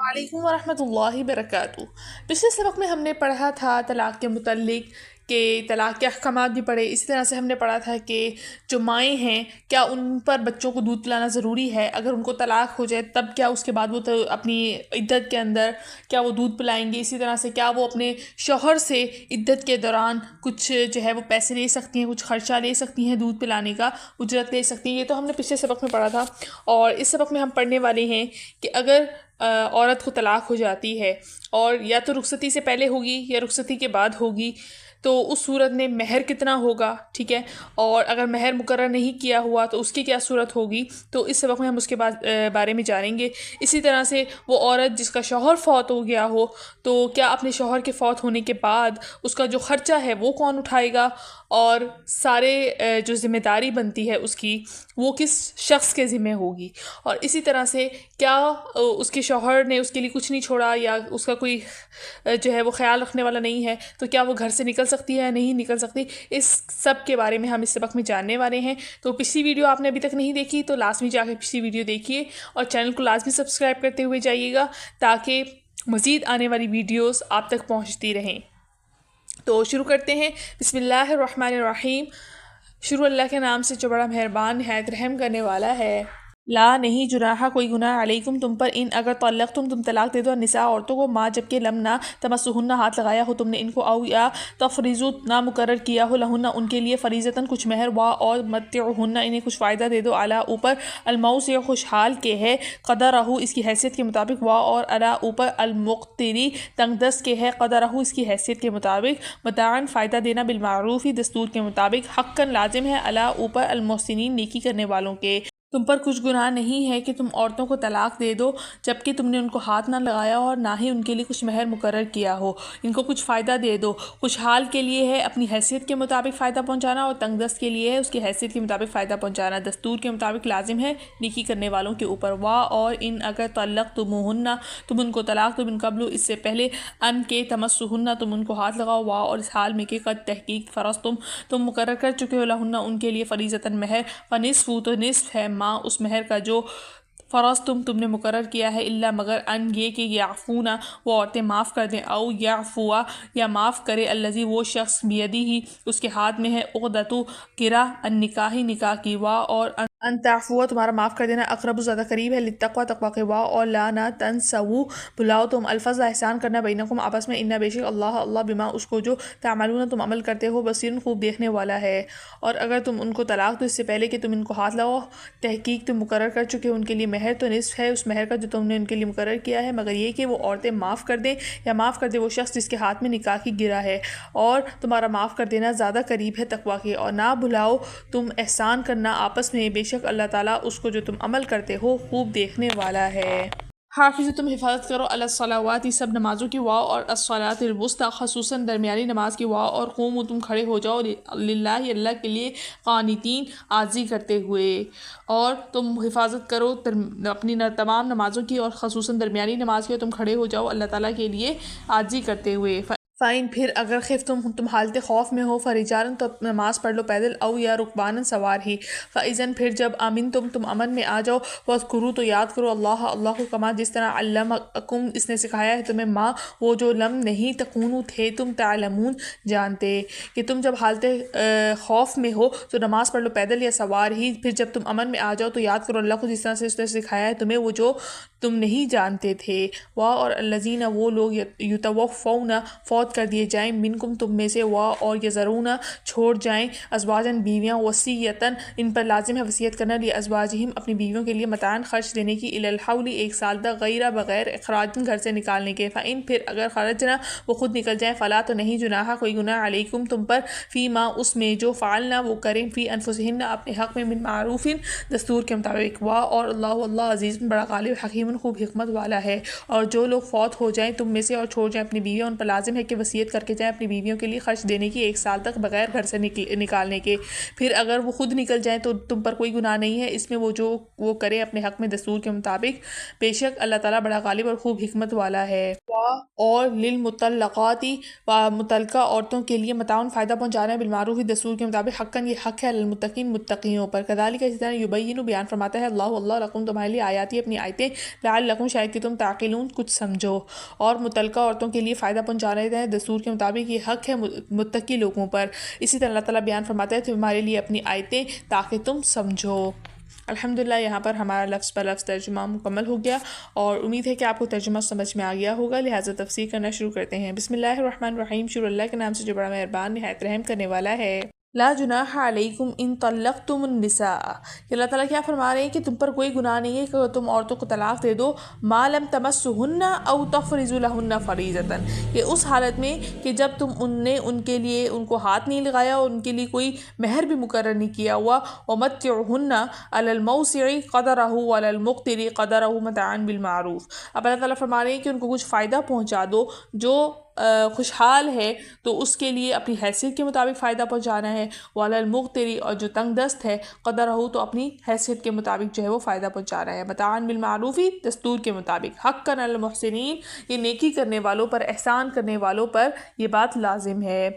وعلیکم ورحمۃ اللہ وبرکاتہ۔ پچھلے سبق میں ہم نے پڑھا تھا طلاق کے متعلق کہ طلاق کے احکامات بھی پڑھے، اسی طرح سے ہم نے پڑھا تھا کہ جو مائیں ہیں کیا ان پر بچوں کو دودھ پلانا ضروری ہے، اگر ان کو طلاق ہو جائے تب کیا اس کے بعد وہ اپنی عدت کے اندر کیا وہ دودھ پلائیں گے، اسی طرح سے کیا وہ اپنے شوہر سے عدت کے دوران کچھ جو ہے وہ پیسے لے سکتی ہیں، کچھ خرچہ لے سکتی ہیں دودھ پلانے کا، اجرت لے سکتی ہیں۔ یہ تو ہم نے پچھلے سبق میں پڑھا تھا، اور اس سبق میں ہم پڑھنے والے ہیں کہ اگر عورت کو طلاق ہو جاتی ہے اور یا تو رخصتی سے پہلے ہوگی یا رخصتی کے بعد ہوگی، تو اس صورت میں مہر کتنا ہوگا، ٹھیک ہے، اور اگر مہر مقرر نہیں کیا ہوا تو اس کی کیا صورت ہوگی، تو اس سبق میں ہم اس کے بارے میں جانیں گے۔ اسی طرح سے وہ عورت جس کا شوہر فوت ہو گیا ہو تو کیا اپنے شوہر کے فوت ہونے کے بعد اس کا جو خرچہ ہے وہ کون اٹھائے گا، اور سارے جو ذمہ داری بنتی ہے اس کی وہ کس شخص کے ذمہ ہوگی، اور اسی طرح سے کیا اس کے شوہر نے اس کے لیے کچھ نہیں چھوڑا یا اس کا کوئی جو ہے وہ خیال رکھنے والا نہیں ہے تو کیا وہ گھر سے نکل سکتی ہے یا نہیں نکل سکتی، اس سب کے بارے میں ہم اس سبق میں جاننے والے ہیں۔ تو پچھلی ویڈیو آپ نے ابھی تک نہیں دیکھی تو لازمی جا کے پچھلی ویڈیو دیکھیے، اور چینل کو لازمی سبسکرائب کرتے ہوئے جائیے گا تاکہ مزید آنے والی ویڈیوز آپ تک پہنچتی رہیں۔ تو شروع کرتے ہیں۔ بسم اللہ الرحمن الرحیم۔ شروع اللہ کے نام سے جو بڑا مہربان نہایت رحم کرنے والا ہے۔ لا نہیں جناح کوئی گناہ علیکم تم پر، ان اگر طلقتم طلاق دے دو النساء عورتوں کو، ما جبکہ لم نہ تمسہن ہاتھ لگایا ہو تم نے ان کو، او یا تفریضو نہ مقرر کیا ہو لہن ان کے لیے فریضتاً کچھ مہر، وا اور متعہن انہیں کچھ فائدہ دے دو، علی اوپر الموسع خوشحال کے ہے قدرہ اس کی حیثیت کے مطابق، وا اور علی اوپر المقتری تنگ دست کے ہے قدرہ اس کی حیثیت کے مطابق، متاعاً فائدہ دینا بالمعروف دستور کے مطابق، حقاً لازم ہے علی اوپر المحسنین نیکی کرنے والوں کے۔ تم پر کچھ گناہ نہیں ہے کہ تم عورتوں کو طلاق دے دو جبکہ تم نے ان کو ہاتھ نہ لگایا اور نہ ہی ان کے لیے کچھ مہر مقرر کیا ہو، ان کو کچھ فائدہ دے دو۔ خوشحال کے لیے ہے اپنی حیثیت کے مطابق فائدہ پہنچانا، اور تنگ دست کے لیے ہے اس کی حیثیت کے مطابق فائدہ پہنچانا، دستور کے مطابق لازم ہے نیکی کرنے والوں کے اوپر۔ وا اور ان اگر طلقتموہن تم ان کو طلاق دو من قبل اس سے پہلے، ان کے تمسہن تم ان کو ہاتھ لگاؤ، وا اور اس حال میں کہ قد تحقیق فرضتم تم مقرر کر چکے ہو لہن ان کے لیے فریضتاً مہر، فنصف تو نصف ہے ما اس مہر کا جو فرض تم نے مقرر کیا ہے، الا مگر ان یہ کہ یعفونا وہ عورتیں معاف کر دیں، او یعفوا یا معاف کرے الذی وہ شخص بیدی ہی اس کے ہاتھ میں ہے عقدۃ گرہ النکاح نکاح کی، وا اور ان تعفوا تمہارا معاف کر دینا اقرب زیادہ قریب ہے للتقوی تقوی کے، وا اور لا نہ تنسوا بھلاؤ تم الفضل احسان کرنا بینکم آپس میں، ان بے شک اللہ بما اس کو جو تعملون تم عمل کرتے ہو بصیر خوب دیکھنے والا ہے۔ اور اگر تم ان کو طلاق دو اس سے پہلے کہ تم ان کو ہاتھ لگاؤ، تحقیق تم مقرر کر چکے ہو ان کے لیے مہر، تو نصف ہے اس مہر کا جو تم نے ان کے لیے مقرر کیا ہے، مگر یہ کہ وہ عورتیں معاف کر دیں یا معاف کر دے وہ شخص جس کے ہاتھ میں نکاح کی گرہ ہے، اور تمہارا معاف کر دینا زیادہ قریب ہے تقوی کے، اور نہ بھلاؤ تم احسان کرنا آپس میں، بے شک اللہ تعالیٰ اس کو جو تم عمل کرتے ہو خوب دیکھنے والا ہے۔ حافظ تم حفاظت کرو علی الصلوات سب نمازوں کی، وا اور الصلاۃ الوسطی خصوصاً درمیانی نماز کی، وا اور قوموا تم کھڑے ہو جاؤ للہ اللہ کے لیے قانتین عاجزی کرتے ہوئے، اور تم حفاظت کرو اپنی تمام نمازوں کی اور خصوصاً درمیانی نماز کی، اور تم کھڑے ہو جاؤ اللہ تعالیٰ کے لیے عاجزی کرتے ہوئے۔ فائن پھر اگر خفتم تم حالت خوف میں ہو، فرجالن تو نماز پڑھ لو پیدل، او یا رکبانن سوار ہی، فاذن پھر جب امن تم امن میں آ جاؤ، واذکروا تو یاد کرو اللہ کو کما جس طرح علمکم اس نے سکھایا ہے تمہیں، ما وہ جو لم نہیں تکونوا تھے تم تعلمون جانتے، کہ تم جب حالت خوف میں ہو تو نماز پڑھ لو پیدل یا سوار ہی، پھر جب تم امن میں آ جاؤ تو یاد کرو اللہ کو جس طرح سے اس نے سکھایا ہے تمہیں وہ جو تم نہیں جانتے تھے، وا اور الذین وہ لوگ یتوفون فوت کر دیے جائیں منکم تم میں سے، وا اور یذرون چھوڑ جائیں ازواجن بیویاں، وصیتاً ان پر لازم ہے وصیت کرنا، لازواجہم اپنی بیویوں کے لیے متاعاً خرچ دینے کی، الی الحول ایک سال تک، غیر بغیر اخراج گھر سے نکالنے کے، فإن پھر اگر خرجنا وہ خود نکل جائیں، فلا تو نہیں جناح کوئی گناہ علیکم تم پر، فی ما اس میں جو فعلنا وہ کریں، فی انفسہن اپنے حق میں، من معروف دستور کے مطابق، وا اور اللہ عزیز بڑا غالب حکیم خوب حکمت والا ہے۔ اور جو لوگ فوت ہو جائیں تم میں سے اور چھوڑ جائیں اپنی بیویاں، ان پر لازم ہے کہ وصیت کر کے جائیں اپنی بیویوں کے لیے خرچ دینے کی 1 سال تک بغیر گھر سے نکالنے کے. پھر اگر وہ خود نکل جائیں تو تم پر کوئی گناہ نہیں ہے اس میں وہ کریں اپنے حق میں دستور کے مطابق. بے شک اللہ تعالیٰ بڑا غالب اور خوب حکمت والا ہے. اور للمطلقاتی متعلقہ عورتوں کے لیے متاعن فائدہ پہنچانا ہے بالمعروف دستور کے مطابق حقاً یہ حق ہے المتقین متقیوں پر. کذالک اسی طرح یبین بیان فرماتا ہے اللہ لکم تمہارے لیے آیاتی اپنی آیتیں لعلکم شاید کہ تم تعقلون کچھ سمجھو. اور متعلقہ عورتوں کے لیے فائدہ پہنچانا ہے دستور کے مطابق یہ حق ہے متقی لوگوں پر. اسی طرح اللہ تعالیٰ بیان فرماتا ہے تمہارے لیے اپنی آیتیں تاکہ تم سمجھو. الحمدللہ یہاں پر ہمارا لفظ پر لفظ ترجمہ مکمل ہو گیا اور امید ہے کہ آپ کو ترجمہ سمجھ میں آ گیا ہوگا. لہٰذا تفسیر کرنا شروع کرتے ہیں. بسم اللہ الرحمن الرحیم. شروع اللہ کے نام سے جو بڑا مہربان نہایت رحم کرنے والا ہے. لا جناح علیکم ان طلقتم النساء کہ اللہ تعالیٰ کیا فرما رہے ہیں کہ تم پر کوئی گناہ نہیں ہے کہ تم عورتوں کو طلاق دے دو ما لم تمسہن او تفرضوا لہن فریضۃ کہ اس حالت میں کہ جب تم ان کے لیے ان کو ہاتھ نہیں لگایا اور ان کے لیے کوئی مہر بھی مقرر نہیں کیا ہوا. ومتعہن علی الموسع قدرہ وعلی المقتر قدرہ متاعا بالمعروف. اب اللہ تعالیٰ فرما رہے ہیں کہ ان کو کچھ فائدہ پہنچا دو. جو خوشحال ہے تو اس کے لیے اپنی حیثیت کے مطابق فائدہ پہنچانا ہے. وعلی المقتری اور جو تنگ دست ہے قدر ہو تو اپنی حیثیت کے مطابق جو ہے وہ فائدہ پہنچا رہا ہے. متاعا بالمعروفی دستور کے مطابق. حقا علی المحسنین یہ نیکی کرنے والوں پر احسان کرنے والوں پر یہ بات لازم ہے.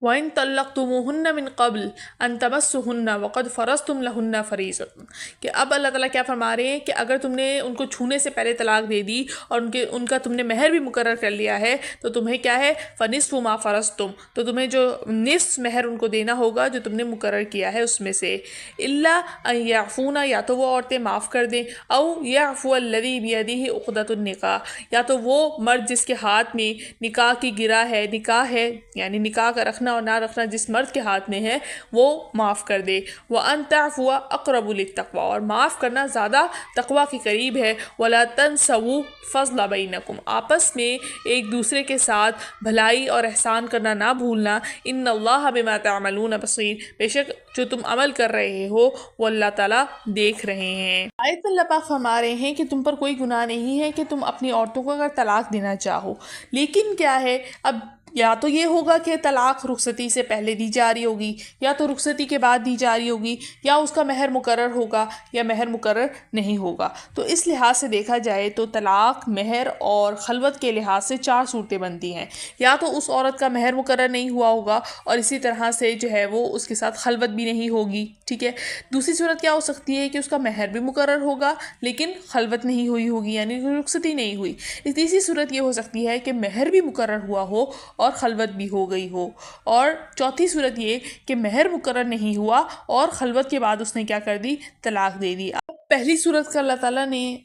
وَإِن طَلَّقْتُمُوهُنَّ مِن قَبْلِ أَن تَمَسُّوهُنَّ وَقَدْ فَرَضْتُمْ لَهُنَّ فَرِيضَةً کہ اب اللہ تعالیٰ کیا فرما رہے ہیں کہ اگر تم نے ان کو چھونے سے پہلے طلاق دے دی اور ان کا تم نے مہر بھی مقرر کر لیا ہے تو تمہیں کیا ہے فَنِصْفُ مَا فَرَضْتُمْ تو تمہیں جو نصف مہر ان کو دینا ہوگا جو تم نے مقرر کیا ہے اس میں سے. إِلَّا أَن يَعْفُونَ یا تو وہ عورتیں معاف کر دیں او يَعْفُوَ الَّذِي بِيَدِهِ عُقْدَةُ النِّكَاحِ یا تو وہ مرد جس کے ہاتھ میں نکاح کی گرہ ہے نکاح ہے یعنی نکاح کا رکھنا اور نہ رکھنا جس مرد کے ہاتھ میں ہے وہ معاف کر دے. وَأَن تَعْفُوَ أَقْرَبُ لِلتَّقْوَىٰ اور معاف کرنا زیادہ تقویٰ کے قریب ہے. وَلَا تَنْسَوُا فَضْلَ بَيْنَكُمْ آپس میں ایک دوسرے کے ساتھ بھلائی اور احسان کرنا نہ بھولنا. إِنَّ اللَّهَ بِمَا تَعْمَلُونَ بَصِيرٌ بے شک جو تم عمل کر رہے ہو وہ اللہ تعالیٰ دیکھ رہے ہیں. آیت میں اللہ پاک فرما رہے ہیں کہ تم پر کوئی گناہ نہیں ہے کہ تم اپنی عورتوں کو اگر طلاق دینا چاہو لیکن کیا ہے اب یا تو یہ ہوگا کہ طلاق رخصتی سے پہلے دی جا رہی ہوگی یا تو رخصتی کے بعد دی جا رہی ہوگی یا اس کا مہر مقرر ہوگا یا مہر مقرر نہیں ہوگا. تو اس لحاظ سے دیکھا جائے تو طلاق مہر اور خلوت کے لحاظ سے 4 صورتیں بنتی ہیں. یا تو اس عورت کا مہر مقرر نہیں ہوا ہوگا اور اسی طرح سے جو ہے وہ اس کے ساتھ خلوت بھی نہیں ہوگی. ٹھیک ہے. دوسری صورت کیا ہو سکتی ہے کہ اس کا مہر بھی مقرر ہوگا لیکن خلوت نہیں ہوئی ہوگی یعنی رخصتی نہیں ہوئی. تیسری صورت یہ ہو سکتی ہے کہ مہر بھی مقرر ہوا ہو اور خلوت بھی ہو گئی ہو. اور چوتھی صورت یہ کہ مہر مقرر نہیں ہوا اور خلوت کے بعد اس نے کیا کر دی طلاق دے دی. پہلی صورت کا اللہ تعالیٰ نے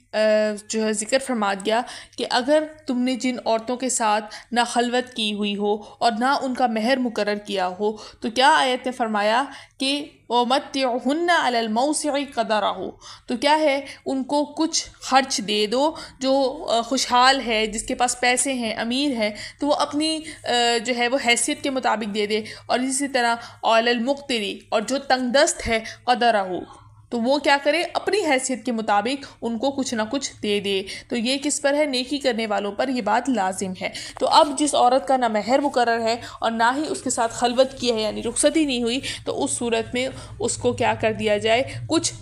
جو ہے ذکر فرما دیا کہ اگر تم نے جن عورتوں کے ساتھ نہ خلوت کی ہوئی ہو اور نہ ان کا مہر مقرر کیا ہو تو کیا آیت نے فرمایا کہ وَمَتِّعْهُنَّ عَلَى الْمَوْسِعِ قَدَرَهُ تو کیا ہے ان کو کچھ خرچ دے دو. جو خوشحال ہے جس کے پاس پیسے ہیں امیر ہے تو وہ اپنی جو ہے وہ حیثیت کے مطابق دے دے. اور اسی طرح عَلَى الْمُقْتِرِ اور جو تنگ دست ہے قَدَرَهُ تو وہ کیا کرے اپنی حیثیت کے مطابق ان کو کچھ نہ کچھ دے دے. تو یہ کس پر ہے نیکی کرنے والوں پر یہ بات لازم ہے. تو اب جس عورت کا نہ مہر مقرر ہے اور نہ ہی اس کے ساتھ خلوت کی ہے یعنی رخصتی نہیں ہوئی تو اس صورت میں اس کو کیا کر دیا جائے کچھ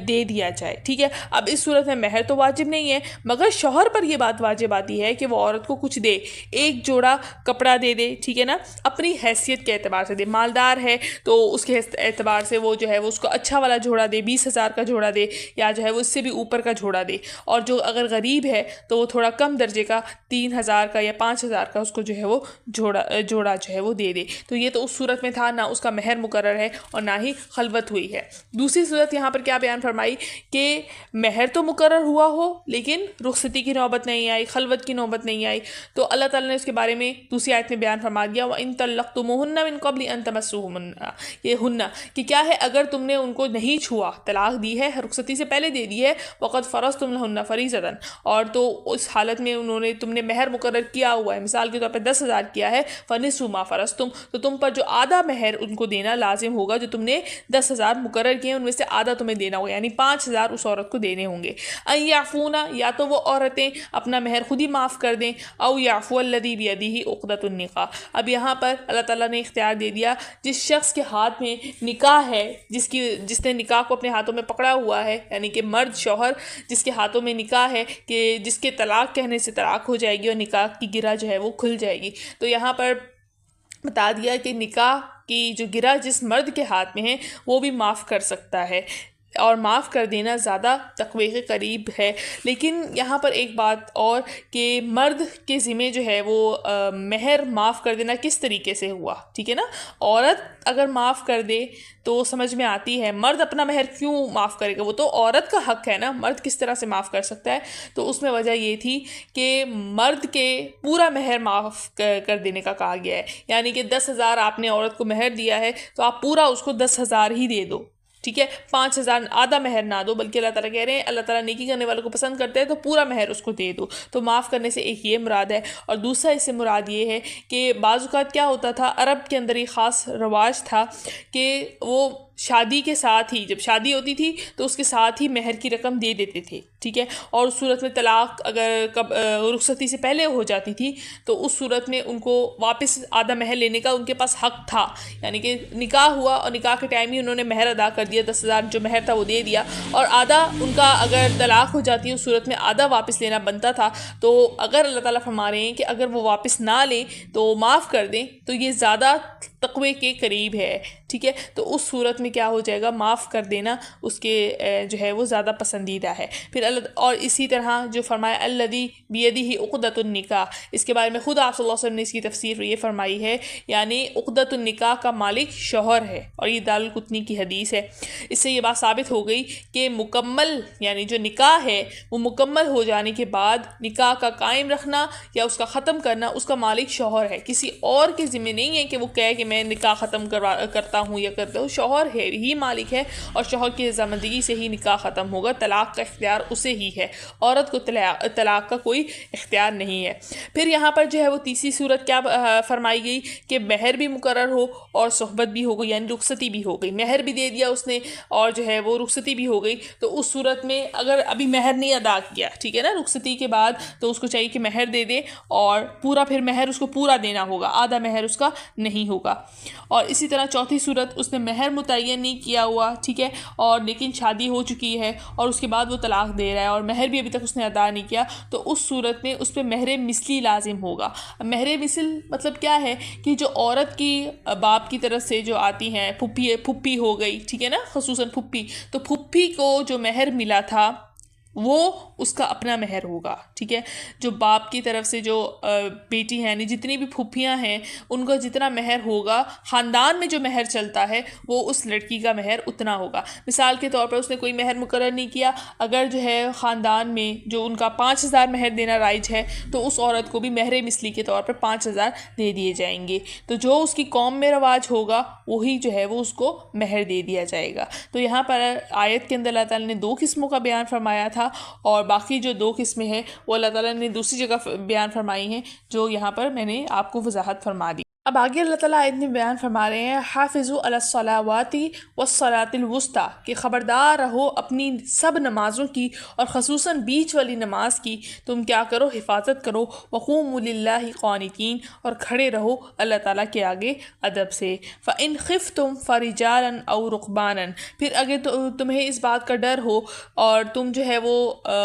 دے دیا جائے. ٹھیک ہے. اب اس صورت میں مہر تو واجب نہیں ہے مگر شوہر پر یہ بات واجب آتی ہے کہ وہ عورت کو کچھ دے. ایک جوڑا کپڑا دے دے. ٹھیک ہے نا. اپنی حیثیت کے اعتبار سے دے. مالدار ہے تو اس کے اعتبار سے وہ جو ہے وہ اس کو اچھا والا جوڑا دے 20,000 کا جوڑا دے یا جو ہے وہ اس سے بھی اوپر کا جوڑا دے. اور جو اگر غریب ہے تو وہ تھوڑا کم درجے کا 3,000 کا یا 5,000 کا اس کو جو ہے وہ جوڑا جو ہے وہ دے دے. تو یہ تو اس صورت میں تھا نہ اس کا مہر مقرر ہے اور نہ ہی خلوت ہوئی ہے. دوسری صورت یہاں پر کیا بیان فرمائی کہ مہر تو مقرر ہوا ہو لیکن رخصتی کی نوبت نہیں آئی خلوت کی نوبت نہیں آئی تو اللہ تعالیٰ نے اس کے بارے میں دوسری آیت میں بیان فرما دیا وَإِن طَلَّقْتُمُوهُنَّ مِن قَبْلِ أَن تَمَسُّوهُنَّ یہ ہن کہ کیا ہے اگر تم نے ان کو نہیں چھوا طلاق دی ہے، رخصتی سے پہلے دے دی ہے، وقت فرضتم لہن فریضۃ، اور تو اس حالت میں تم نے مہر مقرر کیا ہوا ہے، مثال کے طور پہ 10,000 کیا ہے، فنصف ما فرضتم، تو تم پر جو آدھا مہر ان کو دینا لازم ہوگا، جو تم نے 10,000 مقرر کیے ہیں ان میں سے آدھا تمہیں دینا ہوگا، یعنی 5,000 اس عورت کو دینے ہوں گے۔ ان یعفونا، یا تو وہ عورتیں اپنا مہر خود ہی معاف کر دیں، او یعفو الذی بیدہ عقدۃ النکاح، اب یہاں پر اللہ تعالیٰ نے اختیار دے دیا جس شخص کے ہاتھ میں نکاح ہے، جس نے نکاح کو اپنے ہاتھوں میں پکڑا ہوا ہے، یعنی کہ مرد شوہر جس کے ہاتھوں میں نکاح ہے، کہ جس کے طلاق کہنے سے طلاق ہو جائے گی اور نکاح کی گرہ جو ہے وہ کھل جائے گی، تو یہاں پر بتا دیا کہ نکاح کی جو گرہ جس مرد کے ہاتھ میں ہے وہ بھی معاف کر سکتا ہے، اور معاف کر دینا زیادہ تقوی کے قریب ہے۔ لیکن یہاں پر ایک بات اور کہ مرد کے ذمہ جو ہے وہ مہر معاف کر دینا کس طریقے سے ہوا، ٹھیک ہے نا، عورت اگر معاف کر دے تو سمجھ میں آتی ہے، مرد اپنا مہر کیوں معاف کرے گا، وہ تو عورت کا حق ہے نا، مرد کس طرح سے معاف کر سکتا ہے، تو اس میں وجہ یہ تھی کہ مرد کے پورا مہر معاف کر دینے کا کہا گیا ہے، یعنی کہ 10,000 آپ نے عورت کو مہر دیا ہے تو آپ پورا اس کو 10,000 ہی دے دو، ٹھیک ہے، 5,000 آدھا مہر نہ دو، بلکہ اللہ تعالیٰ کہہ رہے ہیں اللہ تعالیٰ نیکی کرنے والوں کو پسند کرتے ہیں تو پورا مہر اس کو دے دو، تو معاف کرنے سے ایک یہ مراد ہے، اور دوسرا اس سے مراد یہ ہے کہ بعض اوقات کیا ہوتا تھا، عرب کے اندر ایک خاص رواج تھا کہ وہ شادی کے ساتھ ہی، جب شادی ہوتی تھی تو اس کے ساتھ ہی مہر کی رقم دے دیتے تھے، ٹھیک ہے، اور اس صورت میں طلاق اگر رخصتی سے پہلے ہو جاتی تھی تو اس صورت میں ان کو واپس آدھا مہر لینے کا ان کے پاس حق تھا، یعنی کہ نکاح ہوا اور نکاح کے ٹائم ہی انہوں نے مہر ادا کر دیا، 10,000 جو مہر تھا وہ دے دیا، اور آدھا ان کا اگر طلاق ہو جاتی ہے اس صورت میں آدھا واپس لینا بنتا تھا، تو اگر اللہ تعالیٰ فرما رہے ہیں کہ اگر وہ واپس نہ لیں تو معاف کر دیں تو یہ زیادہ تقوی کے قریب ہے، ٹھیک ہے، تو اس صورت میں کیا ہو جائے گا، معاف کر دینا اس کے جو ہے وہ زیادہ پسندیدہ ہے۔ پھر اور اسی طرح جو فرمایا الذی بیدہ عقدۃ النکاح، اس کے بارے میں خود آپ صلی اللہ علیہ وسلم نے اس کی تفسیر یہ فرمائی ہے، یعنی عقدۃ النکاح کا مالک شوہر ہے، اور یہ دارالقطنی کی حدیث ہے، اس سے یہ بات ثابت ہو گئی کہ مکمل یعنی جو نکاح ہے وہ مکمل ہو جانے کے بعد نکاح کا قائم رکھنا یا اس کا ختم کرنا اس کا مالک شوہر ہے، کسی اور کے ذمہ نہیں ہے کہ وہ کہے کہ میں نکاح ختم کرتا ہوں یا کرتا ہوں، شوہر ہے ہی مالک ہے، اور شوہر کی رضامندگی سے ہی نکاح ختم ہوگا، طلاق کا اختیار اسے ہی ہے، عورت کو طلاق کا کوئی اختیار نہیں ہے۔ پھر یہاں پر جو ہے وہ تیسری صورت کیا فرمائی گئی کہ مہر بھی مقرر ہو اور صحبت بھی ہو گئی، یعنی رخصتی بھی ہو گئی، مہر بھی دے دیا اس نے اور جو ہے وہ رخصتی بھی ہو گئی، تو اس صورت میں اگر ابھی مہر نہیں ادا کیا، ٹھیک ہے نا، رخصتی کے بعد تو اس کو چاہیے کہ مہر دے دے، اور پورا پھر مہر اس کو پورا دینا ہوگا، آدھا مہر اس کا نہیں ہوگا۔ اور اسی طرح چوتھی صورت اس نے مہر متعین نہیں کیا ہوا، ٹھیک ہے، اور لیکن شادی ہو چکی ہے اور اس کے بعد وہ طلاق دے رہا ہے اور مہر بھی ابھی تک اس نے ادا نہیں کیا، تو اس صورت میں اس پہ مہر مثلی لازم ہوگا۔ مہر مثل مطلب کیا ہے کہ جو عورت کی باپ کی طرف سے جو آتی ہیں، پھپھی ہو گئی، ٹھیک ہے نا، خصوصاً پھپھی، تو پھپھی کو جو مہر ملا تھا وہ اس کا اپنا مہر ہوگا، ٹھیک ہے، جو باپ کی طرف سے جو بیٹی ہیں، یعنی جتنی بھی پھپھیاں ہیں ان کا جتنا مہر ہوگا، خاندان میں جو مہر چلتا ہے وہ اس لڑکی کا مہر اتنا ہوگا۔ مثال کے طور پر اس نے کوئی مہر مقرر نہیں کیا، اگر جو ہے خاندان میں جو ان کا 5,000 مہر دینا رائج ہے تو اس عورت کو بھی مہر مثلی کے طور پر 5,000 دے دیے جائیں گے، تو جو اس کی قوم میں رواج ہوگا وہی جو ہے وہ اس کو مہر دے دیا جائے گا۔ تو یہاں پر آیت کے اندر اللہ تعالیٰ نے 2 قسموں کا بیان فرمایا تھا، اور باقی جو 2 قسمیں ہیں وہ اللہ تعالیٰ نے دوسری جگہ بیان فرمائی ہیں، جو یہاں پر میں نے آپ کو وضاحت فرما دی۔ اب آگے اللہ تعالیٰ آیت میں بیان فرما رہے ہیں حافظوا علی الصلاوات والصلاۃ الوسطی، کہ خبردار رہو اپنی سب نمازوں کی اور خصوصاً بیچ والی نماز کی، تم کیا کرو، حفاظت کرو، وقوموا للہ قانتین، اور کھڑے رہو اللہ تعالیٰ کے آگے ادب سے۔ فإن خفتم فرجالا او رکبانا، پھر اگر تمہیں اس بات کا ڈر ہو اور تم جو ہے وہ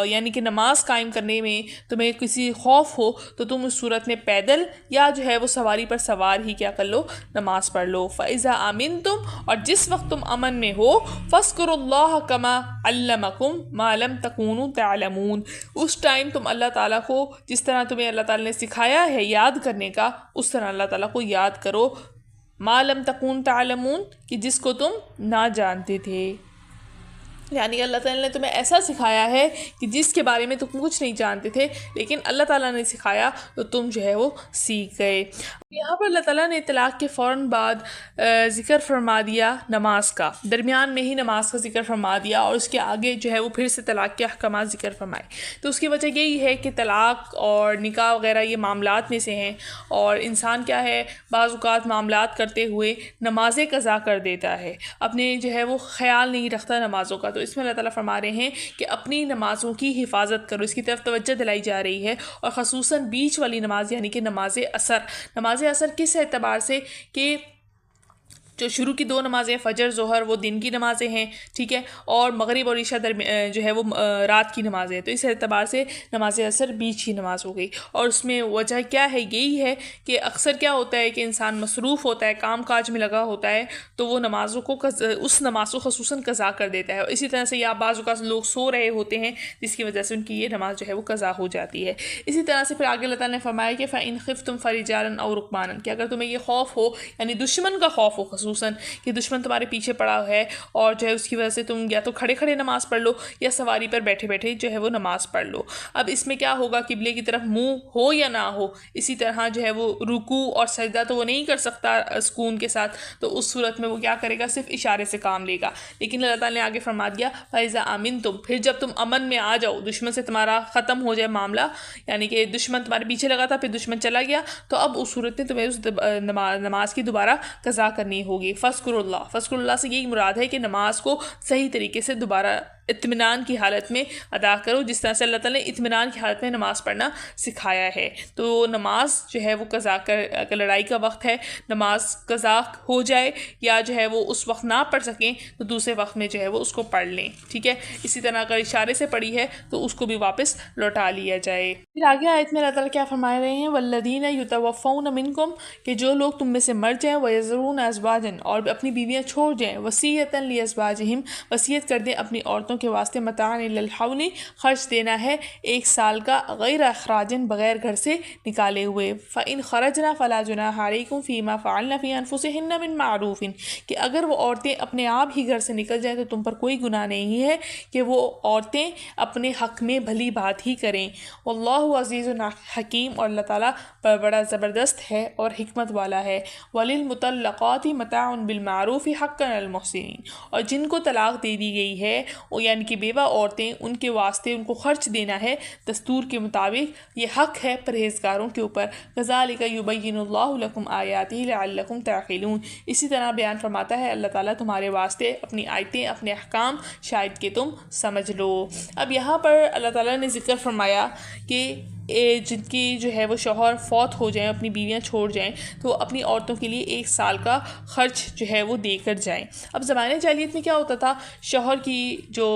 یعنی کہ نماز قائم کرنے میں تمہیں کسی خوف ہو تو تم اس صورت میں پیدل یا جو ہے وہ سواری پر سوار ہی کیا کر لو، نماز پڑھ لو۔ فَإِذَا أَمِنْتُمْ، اور جس وقت تم امن میں ہو، فَاذْكُرُوا اللَّهَ كَمَا عَلَّمَكُمْ مَا لَمْ تَكُونُوا تَعْلَمُونَ، اس ٹائم تم اللہ تعالیٰ کو جس طرح تمہیں اللہ تعالیٰ نے سکھایا ہے یاد کرنے کا، اس طرح اللہ تعالیٰ کو یاد کرو، مَا لَمْ تَكُونُوا تَعْلَمُونَ، کہ جس کو تم نہ جانتے تھے۔ یعنی اللہ تعالیٰ نے تمہیں ایسا سکھایا ہے کہ جس کے بارے میں تم کچھ نہیں جانتے تھے، لیکن اللہ تعالیٰ نے سکھایا تو تم جو ہے وہ سیکھ گئے۔ یہاں پر اللہ تعالیٰ نے طلاق کے فوراً بعد ذکر فرما دیا نماز کا، درمیان میں ہی نماز کا ذکر فرما دیا، اور اس کے آگے جو ہے وہ پھر سے طلاق کے احکامات ذکر فرمائے۔ تو اس کی وجہ یہی ہے کہ طلاق اور نکاح وغیرہ یہ معاملات میں سے ہیں، اور انسان کیا ہے بعض اوقات معاملات کرتے ہوئے نمازیں قضا کر دیتا ہے، اپنے جو ہے وہ خیال نہیں رکھتا نمازوں کا۔ تو اس میں اللہ تعالیٰ فرما رہے ہیں کہ اپنی نمازوں کی حفاظت کرو، اس کی طرف توجہ دلائی جا رہی ہے، اور خصوصاً بیچ والی نماز یعنی کہ نماز اثر کس اعتبار سے کہ جو شروع کی 2 نمازیں فجر ظہر وہ دن کی نمازیں ہیں، ٹھیک ہے، اور مغرب اور عشاء جو ہے وہ رات کی نمازیں ہیں، تو اس اعتبار سے نماز اثر بیچ کی نماز ہو گئی۔ اور اس میں وجہ کیا ہے، یہی ہے کہ اکثر کیا ہوتا ہے کہ انسان مصروف ہوتا ہے، کام کاج میں لگا ہوتا ہے، تو وہ نمازوں کو اس نماز کو خصوصاً قضا کر دیتا ہے، اور اسی طرح سے یا بعض اوقات لوگ سو رہے ہوتے ہیں جس کی وجہ سے ان کی یہ نماز جو ہے وہ قضا ہو جاتی ہے۔ اسی طرح سے پھر آگے اللہ تعالیٰ نے فرمایا کہ فَإِنْ خِفْتُمْ فَرِجَالًا أَوْ رُكْبَانًا، کہ اگر تمہیں یہ خوف ہو، یعنی دشمن کا خوف ہو، خصوصاً کہ دشمن تمہارے پیچھے پڑا ہے اور جو ہے اس کی وجہ سے تم یا تو کھڑے کھڑے نماز پڑھ لو یا سواری پر بیٹھے بیٹھے جو ہے وہ نماز پڑھ لو۔ اب اس میں کیا ہوگا، قبلے کی طرف منہ ہو یا نہ ہو، اسی طرح جو ہے وہ رکوع اور سجدہ تو وہ نہیں کر سکتا سکون کے ساتھ، تو اس صورت میں وہ کیا کرے گا، صرف اشارے سے کام لے گا۔ لیکن اللہ تعالیٰ نے آگے فرما دیا فَإِذَا أَمِنْتُمْ، پھر جب تم امن میں آ جاؤ، دشمن سے تمہارا ختم ہو جائے معاملہ، یعنی کہ دشمن تمہارے پیچھے لگا تھا پھر دشمن چلا گیا، تو اب اس صورت میں تمہیں اس نماز کی دوبارہ قضا کرنی ہوگی۔ فذکر اللہ سے یہی مراد ہے کہ نماز کو صحیح طریقے سے دوبارہ اطمینان کی حالت میں ادا کرو، جس طرح سے اللہ تعالیٰ نے اطمینان کی حالت میں نماز پڑھنا سکھایا ہے۔ تو نماز جو ہے وہ قضا اگر لڑائی کا وقت ہے، نماز قضا ہو جائے یا جو ہے وہ اس وقت نہ پڑھ سکیں تو دوسرے وقت میں جو ہے وہ اس کو پڑھ لیں، ٹھیک ہے۔ اسی طرح اگر اشارے سے پڑھی ہے تو اس کو بھی واپس لوٹا لیا جائے۔ پھر آگے آیت میں اللہ تعالیٰ کیا فرما رہے ہیں، والذین یتوفون منکم، کہ جو لوگ تم میں سے مر جائیں، ویذرون ازواجا، اور اپنی بیویاں چھوڑ جائیں، وصیۃ لازواجہم، وصیت کر دیں اپنی عورتوں کے واسطے، متاعا الی الحول، خرچ دینا ہے 1 سال کا، غیر اخراج، بغیر گھر سے نکالے ہوئے، فإن خرجنا فلا جناح علیکم فیما فعلن فی انفسہن من معروف، کہ اگر وہ عورتیں اپنے آپ ہی گھر سے نکل جائیں تو تم پر کوئی گناہ نہیں ہے کہ وہ عورتیں اپنے حق میں بھلی بات ہی کریں۔ واللہ عزیز حکیم، اور اللہ تعالیٰ بڑا زبردست ہے اور حکمت والا ہے۔ وللمطلقات متاع بالمعروف حقا علی المحسنین، اور جن کو طلاق دے دی گئی ہے یعنی کہ بیوہ عورتیں، ان کے واسطے ان کو خرچ دینا ہے دستور کے مطابق، یہ حق ہے پرہیزگاروں کے اوپر۔ کذالک یبین اللہ لکم آیاتہ لعلکم تعقلون، اسی طرح بیان فرماتا ہے اللہ تعالیٰ تمہارے واسطے اپنی آیتیں، اپنے احکام، شاید کہ تم سمجھ لو۔ اب یہاں پر اللہ تعالیٰ نے ذکر فرمایا کہ جن کی جو ہے وہ شوہر فوت ہو جائیں، اپنی بیویاں چھوڑ جائیں، تو اپنی عورتوں کے لیے 1 سال کا خرچ جو ہے وہ دے کر جائیں۔ اب زمانہ جاہلیت میں کیا ہوتا تھا، شوہر کی جو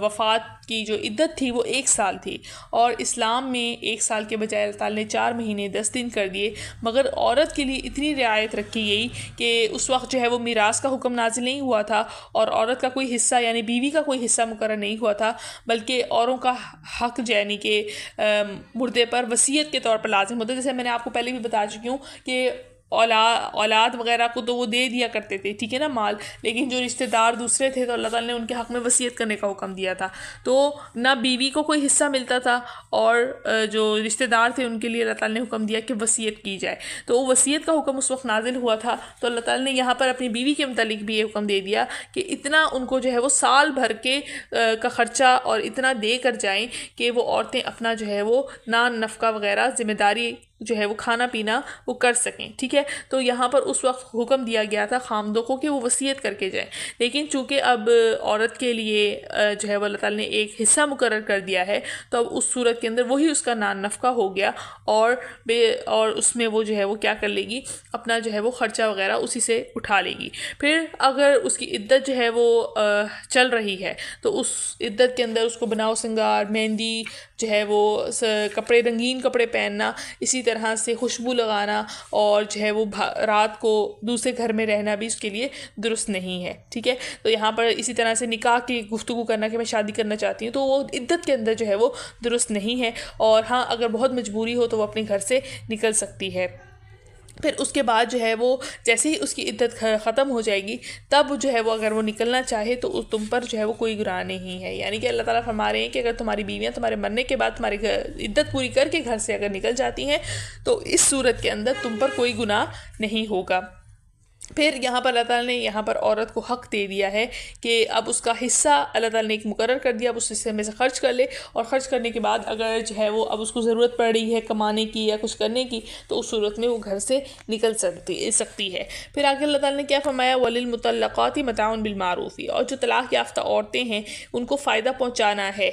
وفات کی جو عدت تھی وہ 1 سال تھی، اور اسلام میں 1 سال کے بجائے اللہ تعالیٰ نے 4 مہینے 10 دن کر دیے، مگر عورت کے لیے اتنی رعایت رکھی گئی کہ اس وقت جو ہے وہ میراث کا حکم نازل نہیں ہوا تھا، اور عورت کا کوئی حصہ یعنی بیوی کا کوئی حصہ مقرر نہیں ہوا تھا، بلکہ اوروں کا حق یعنی کہ مردے پر وصیت کے طور پر لازم ہوتا ہے۔ جیسے میں نے آپ کو پہلے بھی بتا چکی ہوں کہ اولاد وغیرہ کو تو وہ دے دیا کرتے تھے، ٹھیک ہے نا، مال، لیکن جو رشتہ دار دوسرے تھے تو اللہ تعالیٰ نے ان کے حق میں وصیت کرنے کا حکم دیا تھا، تو نہ بیوی کو کوئی حصہ ملتا تھا، اور جو رشتہ دار تھے ان کے لیے اللہ تعالیٰ نے حکم دیا کہ وصیت کی جائے، تو وصیت کا حکم اس وقت نازل ہوا تھا، تو اللہ تعالیٰ نے یہاں پر اپنی بیوی کے متعلق بھی یہ حکم دے دیا کہ اتنا ان کو جو ہے وہ سال بھر کے کا خرچہ اور اتنا دے کر جائیں کہ وہ عورتیں اپنا جو ہے وہ نان نفقہ وغیرہ ذمہ داری جو ہے وہ کھانا پینا وہ کر سکیں، ٹھیک ہے۔ تو یہاں پر اس وقت حکم دیا گیا تھا خامدوں کو کہ وہ وصیت کر کے جائیں، لیکن چونکہ اب عورت کے لیے جو ہے وہ اللہ تعالیٰ نے ایک حصہ مقرر کر دیا ہے، تو اب اس صورت کے اندر وہی اس کا نان نفقہ ہو گیا، اور اس میں وہ جو ہے وہ کیا کر لے گی، اپنا جو ہے وہ خرچہ وغیرہ اسی سے اٹھا لے گی۔ پھر اگر اس کی عدت جو ہے وہ چل رہی ہے تو اس عدت کے اندر اس کو بناؤ سنگار، مہندی جو ہے وہ کپڑے، رنگین کپڑے پہننا، اسی طرح سے خوشبو لگانا، اور جو ہے وہ رات کو دوسرے گھر میں رہنا بھی اس کے لیے درست نہیں ہے، ٹھیک ہے۔ تو یہاں پر اسی طرح سے نکاح کی گفتگو کرنا کہ میں شادی کرنا چاہتی ہوں، تو وہ عدت کے اندر جو ہے وہ درست نہیں ہے، اور ہاں اگر بہت مجبوری ہو تو وہ اپنے گھر سے نکل سکتی ہے۔ پھر اس کے بعد جو ہے وہ جیسے ہی اس کی عدت ختم ہو جائے گی تب جو ہے وہ اگر وہ نکلنا چاہے تو تم پر جو ہے وہ کوئی گناہ نہیں ہے. یعنی کہ اللہ تعالیٰ فرما رہے ہیں کہ اگر تمہاری بیویاں تمہارے مرنے کے بعد تمہاری عدت پوری کر کے گھر سے اگر نکل جاتی ہیں تو اس صورت کے اندر تم پر کوئی گناہ نہیں ہوگا. پھر یہاں پر اللہ تعالیٰ نے یہاں پر عورت کو حق دے دیا ہے کہ اب اس کا حصہ اللہ تعالیٰ نے ایک مقرر کر دیا, اب اس حصے میں سے خرچ کر لے, اور خرچ کرنے کے بعد اگر جو ہے وہ اب اس کو ضرورت پڑ رہی ہے کمانے کی یا کچھ کرنے کی تو اس صورت میں وہ گھر سے نکل سکتی ہے. پھر آگے اللہ تعالیٰ نے کیا فرمایا, وَلِلْمُطَلَّقَاتِ مَتَاعٌ بِالْمَعْرُوفِ, اور جو طلاق یافتہ عورتیں ہیں ان کو فائدہ پہنچانا ہے.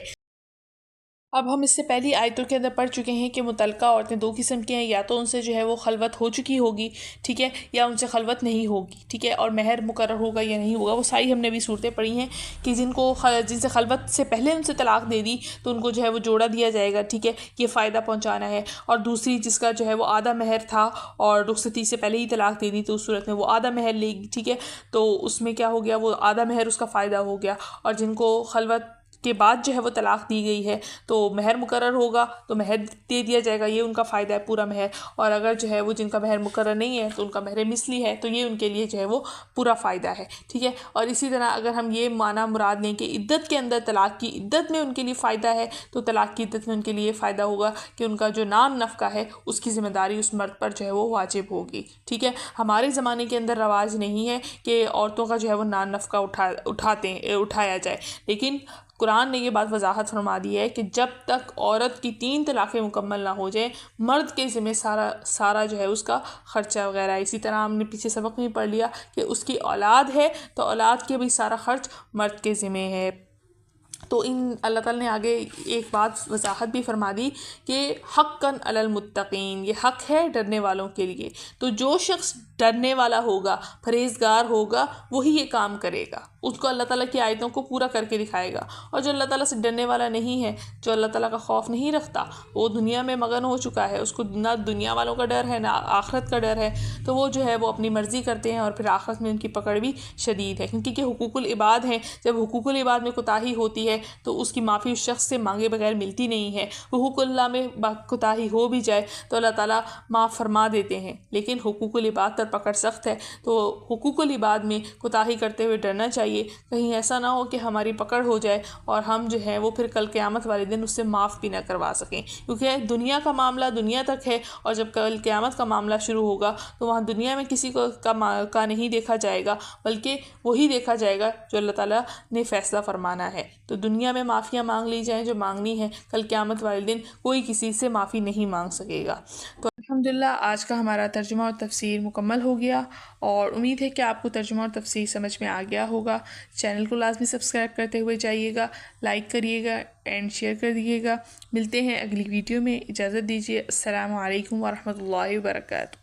اب ہم اس سے پہلی آیتوں کے اندر پڑھ چکے ہیں کہ متعلقہ عورتیں دو قسم کی ہیں, یا تو ان سے جو ہے وہ خلوت ہو چکی ہوگی, ٹھیک ہے, یا ان سے خلوت نہیں ہوگی, ٹھیک ہے, اور مہر مقرر ہوگا یا نہیں ہوگا. وہ ساری ہم نے بھی صورتیں پڑھی ہیں کہ جن سے خلوت سے پہلے ان سے طلاق دے دی تو ان کو جو ہے وہ جوڑا دیا جائے گا, ٹھیک ہے, یہ فائدہ پہنچانا ہے. اور دوسری جس کا جو ہے وہ آدھا مہر تھا اور رخصتی سے پہلے ہی طلاق دے دی تو اس صورت میں وہ آدھا مہر لے گی, ٹھیک ہے, تو اس میں کیا ہو گیا, وہ آدھا مہر اس کا فائدہ ہو گیا. اور جن کو خلوت کے بعد جو ہے وہ طلاق دی گئی ہے تو مہر مقرر ہوگا تو مہر دے دیا جائے گا, یہ ان کا فائدہ ہے پورا مہر. اور اگر جو ہے وہ جن کا مہر مقرر نہیں ہے تو ان کا مہر مثلی ہے تو یہ ان کے لیے جو ہے وہ پورا فائدہ ہے, ٹھیک ہے. اور اسی طرح اگر ہم یہ معنی مراد لیں کہ عدت کے اندر طلاق کی عدت میں ان کے لیے فائدہ ہے تو طلاق کی عدت میں ان کے لیے فائدہ ہوگا کہ ان کا جو نان نفقہ ہے اس کی ذمہ داری اس مرد پر جو ہے وہ واجب ہوگی, ٹھیک ہے. ہمارے زمانے کے اندر رواج نہیں ہے کہ عورتوں کا جو ہے وہ نان نفقہ اٹھایا جائے, لیکن قرآن نے یہ بات وضاحت فرما دی ہے کہ جب تک عورت کی 3 طلاقیں مکمل نہ ہو جائیں مرد کے ذمہ سارا جو ہے اس کا خرچہ وغیرہ. اسی طرح ہم نے پیچھے سبق میں پڑھ لیا کہ اس کی اولاد ہے تو اولاد کے بھی سارا خرچ مرد کے ذمہ ہے. تو اللہ تعالیٰ نے آگے ایک بات وضاحت بھی فرما دی کہ حقاً علی المتقین, یہ حق ہے ڈرنے والوں کے لیے. تو جو شخص ڈرنے والا ہوگا, پرہیزگار ہوگا, وہی یہ کام کرے گا, اس کو اللہ تعالیٰ کی آیتوں کو پورا کر کے دکھائے گا. اور جو اللہ تعالیٰ سے ڈرنے والا نہیں ہے, جو اللہ تعالیٰ کا خوف نہیں رکھتا, وہ دنیا میں مگن ہو چکا ہے, اس کو نہ دنیا والوں کا ڈر ہے نہ آخرت کا ڈر ہے, تو وہ جو ہے وہ اپنی مرضی کرتے ہیں اور پھر آخرت میں ان کی پکڑ بھی شدید ہے. کیونکہ حقوق العباد ہیں, جب حقوق العباد میں کوتاہی ہوتی ہے تو اس کی معافی اس شخص سے مانگے بغیر ملتی نہیں ہے. حقوق اللہ میں کوتاہی ہو بھی جائے تو اللہ تعالیٰ معاف فرما دیتے ہیں, لیکن حقوق العباد پر پکڑ سخت ہے. تو حقوق العباد میں کوتاہی کرتے ہوئے ڈرنا چاہیے, کہیں ایسا نہ ہو کہ ہماری پکڑ ہو جائے اور ہم جو ہے وہ پھر کل قیامت والے دن اس سے معاف بھی نہ کروا سکیں. کیونکہ دنیا کا معاملہ دنیا تک ہے, اور جب کل قیامت کا معاملہ شروع ہوگا تو وہاں دنیا میں کسی کا نہیں دیکھا جائے گا, بلکہ وہی دیکھا جائے گا جو اللہ تعالیٰ نے فیصلہ فرمانا ہے. تو دنیا میں معافیاں مانگ لی جائیں جو مانگنی ہے, کل قیامت والے دن کوئی کسی سے معافی نہیں مانگ سکے گا. تو الحمدللہ آج کا ہمارا ترجمہ اور تفسیر مکمل ہو گیا, اور امید ہے کہ آپ کو ترجمہ اور تفسیر سمجھ میں آ گیا ہوگا. چینل کو لازمی سبسکرائب کرتے ہوئے جائیے گا, لائک کریے گا اینڈ شیئر کر دیجیے گا. ملتے ہیں اگلی ویڈیو میں, اجازت دیجیے. السلام علیکم ورحمۃ اللہ وبرکاتہ.